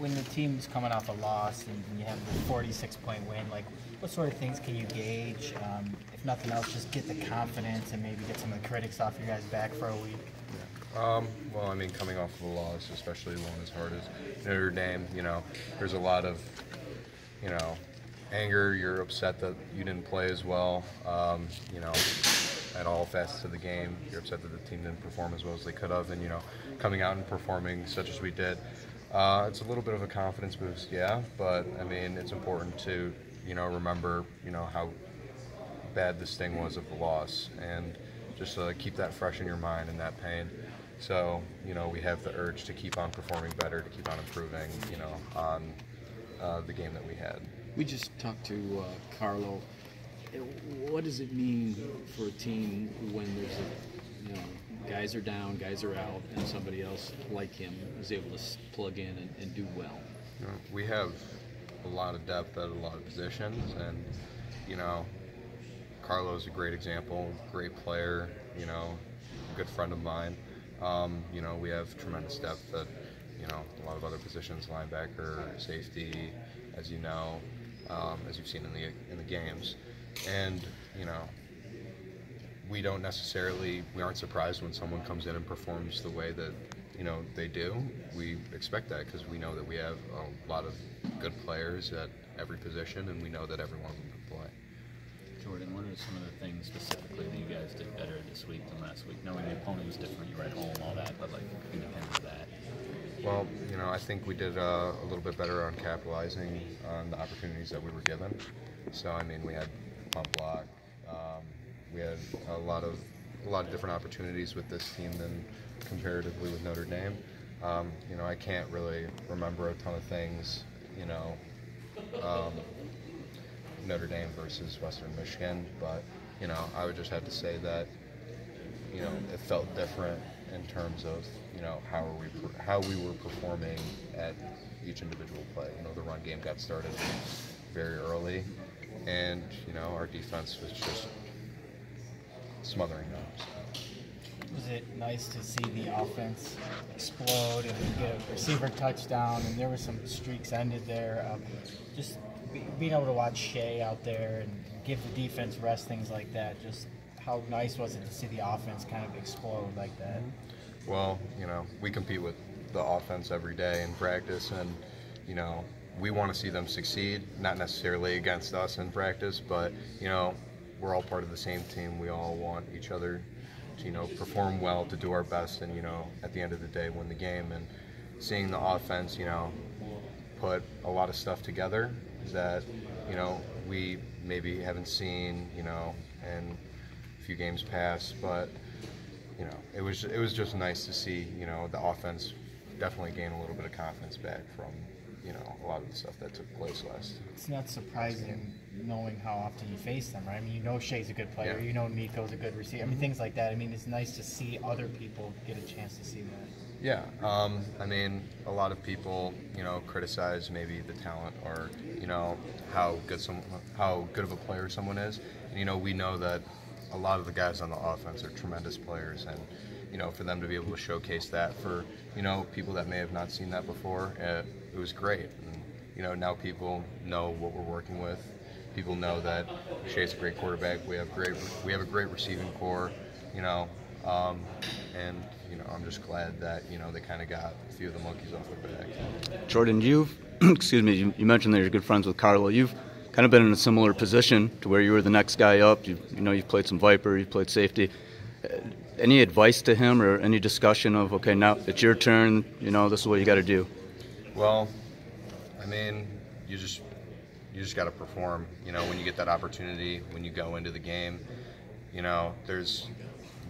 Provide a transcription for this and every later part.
when the team's coming off a loss and you have the 46-point win, like what sort of things can you gauge? If nothing else, just get the confidence and maybe get some of the critics off your guys' back for a week. Well, I mean, coming off of a loss, especially one as hard as Notre Dame, there's a lot of, anger. You're upset that you didn't play as well, at all facets of the game. You're upset that the team didn't perform as well as they could have, and, coming out and performing such as we did. It's a little bit of a confidence boost, yeah, but, I mean, it's important to, remember, how bad this thing was of the loss, and just keep that fresh in your mind and that pain. So, we have the urge to keep on performing better, to keep on improving, on the game that we had. We just talked to Carlo. What does it mean for a team when there's guys are down, guys are out, and somebody else like him is able to plug in and do well? We have a lot of depth at a lot of positions, and, Carlo's a great example, great player, good friend of mine. We have tremendous depth at, a lot of other positions, linebacker, safety, as as you've seen in the games. And, we aren't surprised when someone comes in and performs the way that, they do. We expect that because we know that we have a lot of good players at every position, and we know that everyone can play. Jordan, what are some of the things specifically that you guys did better this week than last week? Knowing the opponent was different, you were at home, all that, but independent of that. Well, I think we did a little bit better on capitalizing on the opportunities that we were given. So, I mean, we had pump block. We had a lot of different opportunities with this team than comparatively with Notre Dame. I can't really remember a ton of things, Notre Dame versus Western Michigan, but, I would just have to say that, it felt different in terms of, how we were performing at each individual play. The run game got started very early, and, our defense was just smothering them. Was it nice to see the offense explode and get a receiver touchdown, and there were some streaks ended there? Just being able to watch Shea out there and give the defense rest, things like that, just how nice was it to see the offense kind of explode like that? Well, we compete with the offense every day in practice, and, we want to see them succeed, not necessarily against us in practice, but, we're all part of the same team. We all want each other to, perform well, to do our best, and, at the end of the day, win the game. And seeing the offense, put a lot of stuff together that, we maybe haven't seen, in a few games past, but, it was just nice to see, the offense definitely gain a little bit of confidence back from, a lot of the stuff that took place last. It's not surprising knowing how often you face them, right? I mean, Shea's a good player, yeah. Nico's a good receiver. I mean, things like that. I mean, it's nice to see other people get a chance to see that. Yeah, I mean, a lot of people, criticize maybe the talent or, how good of a player someone is. And, we know that a lot of the guys on the offense are tremendous players, and, for them to be able to showcase that for, people that may have not seen that before, it was great. And, now people know what we're working with. People know that Shea's a great quarterback. We have a great receiving core, and, I'm just glad that, they kind of got a few of the monkeys off their back. Jordan, excuse me, you mentioned that you're good friends with Carlo. You've kind of been in a similar position to where you were the next guy up. You've played some Viper, you've played safety. Any advice to him or any discussion of, okay, now it's your turn, this is what you got to do? Well, I mean, you just got to perform. When you get that opportunity, when you go into the game, there's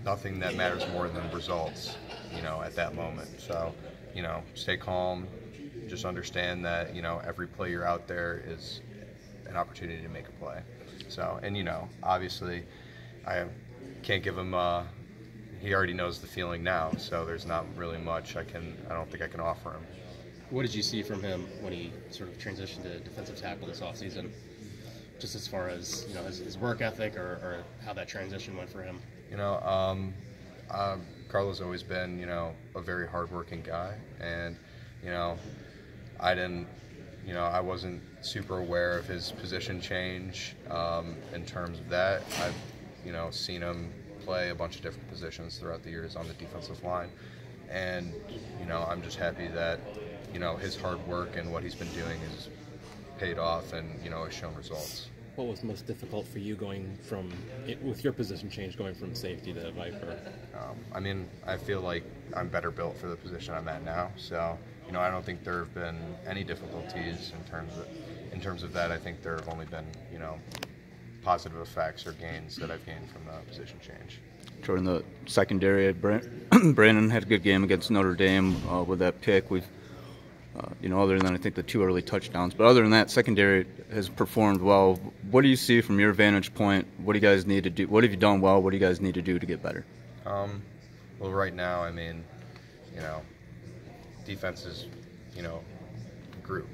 nothing that matters more than results, at that moment. So, stay calm. Just understand that, every play you're out there is an opportunity to make a play. So, and, obviously, I can't give him, he already knows the feeling now, so there's not really much I don't think I can offer him. What did you see from him when he sort of transitioned to defensive tackle this offseason? Just as far as, his work ethic or how that transition went for him? Carlo's always been, a very hardworking guy, and, I didn't, I wasn't super aware of his position change in terms of that. I've, seen him play a bunch of different positions throughout the years on the defensive line. And, I'm just happy that, his hard work and what he's been doing has paid off and, has shown results. What was most difficult for you with your position change, going from safety to Viper? I feel like I'm better built for the position I'm at now. So, I don't think there have been any difficulties in terms of that. I think there have only been, positive effects or gains that I've gained from the position change. Jordan, the secondary, Brandon had a good game against Notre Dame with that pick. We've, other than I think the 2 early touchdowns, but other than that, secondary has performed well. What do you see from your vantage point? What do you guys need to do? What have you done well? What do you guys need to do to get better? Well, right now, defense is, group.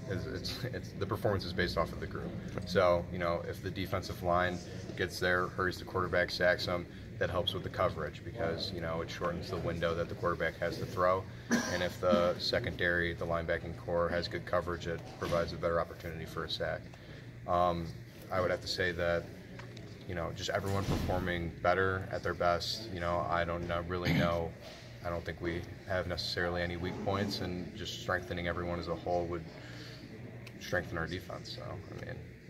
It's the performance is based off of the group. So, if the defensive line gets there, hurries the quarterback, sacks him, that helps with the coverage because, it shortens the window that the quarterback has to throw. And if the secondary, the linebacking core has good coverage, it provides a better opportunity for a sack. I would have to say that, just everyone performing better at their best. I don't really know. I don't think we have necessarily any weak points, and just strengthening everyone as a whole would strengthen our defense. So,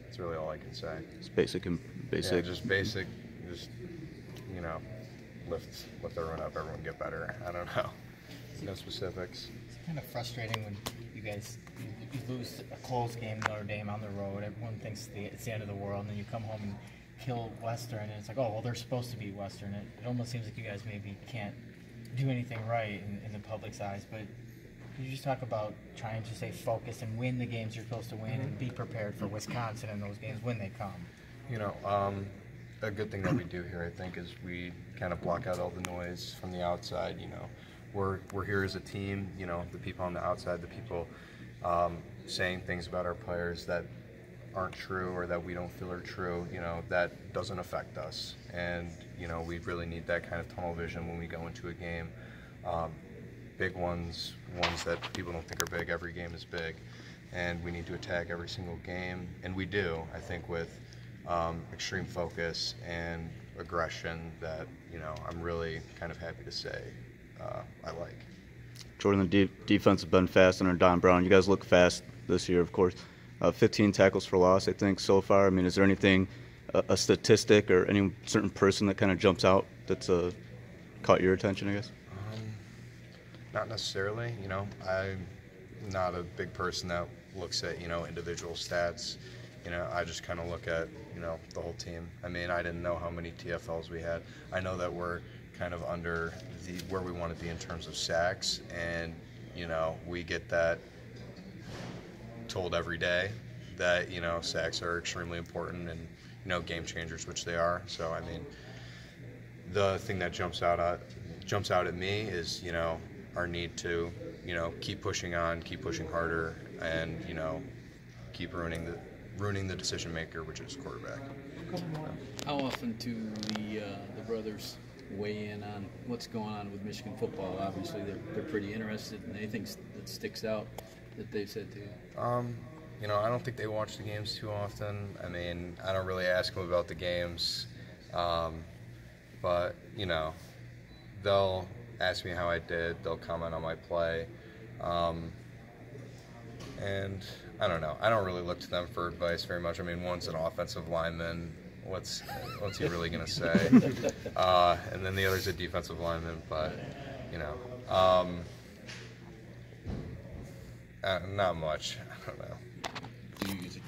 that's really all I can say. It's basic. Yeah, just basic. Just, lift everyone up, everyone get better. I don't know. No specifics. It's kind of frustrating when you guys you lose a close game, Notre Dame on the road. Everyone thinks it's the end of the world, and then you come home and kill Western, and it's like, oh, well, they're supposed to be Western. It almost seems like you guys maybe can't do anything right in the public's eyes. But could you just talk about trying to stay focused and win the games you're supposed to win and be prepared for Wisconsin in those games when they come? A good thing that we do here, I think, is we kind of block out all the noise from the outside. We're here as a team. The people on the outside, the people saying things about our players that aren't true or that we don't feel are true, that doesn't affect us. And, we really need that kind of tunnel vision when we go into a game. Big ones that people don't think are big. Every game is big, and we need to attack every single game, and we do. I think with extreme focus and aggression that I'm really kind of happy to say I like. Jordan, the defense has been fast under Don Brown. You guys look fast this year, of course. 15 tackles for loss, I think, so far. Is there anything, a statistic or any certain person that kind of jumps out that's caught your attention, I guess? Not necessarily. I'm not a big person that looks at, individual stats. I just kind of look at, the whole team. I didn't know how many TFLs we had. I know that we're kind of under where we want to be in terms of sacks, and, we get that told every day that, sacks are extremely important and, game changers, which they are. So, the thing that jumps out at me is, our need to, keep pushing on, keep pushing harder, and, keep ruining the decision maker, which is quarterback. How often do the brothers weigh in on what's going on with Michigan football? Obviously, they're pretty interested. And anything that sticks out that they've said to you? I don't think they watch the games too often. I don't really ask them about the games, but they'll ask me how I did. They'll comment on my play, and I don't know. I don't really look to them for advice very much. One's an offensive lineman. What's he really gonna say? And then the other's a defensive lineman. But not much. I don't know.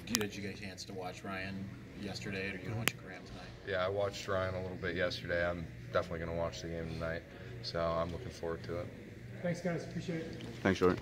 Did you get a chance to watch Ryan yesterday, or are you gonna watch Graham tonight? Yeah, I watched Ryan a little bit yesterday. I'm definitely gonna watch the game tonight, so I'm looking forward to it. Thanks, guys. Appreciate it. Thanks, Jordan.